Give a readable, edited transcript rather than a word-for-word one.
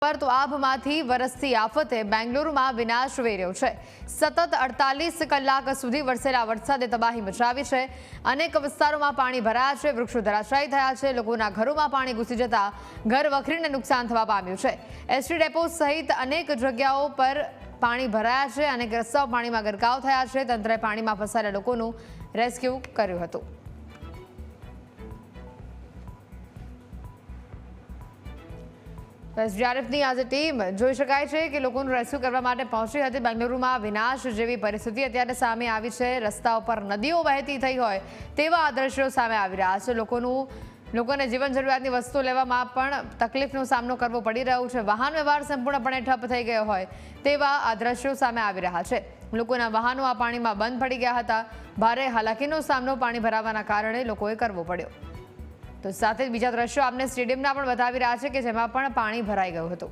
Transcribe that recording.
पर तो આભમાંથી વરસતી આફતે બેંગલુરુમાં વિનાશ વેર્યો છે। સતત 48 કલાક સુધી વરસેલા વરસાદે તબાહી મચાવી છે। અનેક વિસ્તારોમાં પાણી ભરાયા છે, વૃક્ષો ધરાશાયી થયા છે, લોકોના ઘરોમાં પાણી ઘૂસી જતા ઘર વખરીને નુકસાન થવા પામ્યું છે। એસટી ડેપો સહિત અનેક જગ્યાઓ પર પાણી ભરાયા છે, અનેક રસ્તાઓ પાણીમાં ગરકાવ થયા છે। તંત્રએ પાણીમાં ફસાયેલા લોકોનું રેસ્ક્યુ કર્યું હતું। એસડીઆરએફની આજે ટીમ જોઈ શકાય છે કે લોકોનું રેસ્ક્યુ કરવા માટે પહોંચી હતી। બેંગલુરુમાં વિનાશ જેવી પરિસ્થિતિ અત્યારે સામે આવી છે। રસ્તાઓ પર નદીઓ વહેતી થઈ હોય તેવા આ દ્રશ્યો સામે આવી રહ્યા છે। લોકોને જીવન જરૂરિયાતની વસ્તુઓ લેવામાં પણ તકલીફનો સામનો કરવો પડી રહ્યો છે। વાહન વ્યવહાર સંપૂર્ણપણે ઠપ થઈ ગયો હોય તેવા આ દ્રશ્યો સામે આવી રહ્યા છે। લોકોના વાહનો આ પાણીમાં બંધ પડી ગયા હતા। ભારે હાલાકીનો સામનો પાણી ભરાવાના કારણે લોકોએ કરવો પડ્યો। તો સાથે જ બીજા દ્રશ્યો આપને સ્ટેડિયમના પણ બતાવી રહ્યા છે કે જેમાં પણ પાણી ભરાઈ ગયું હતું।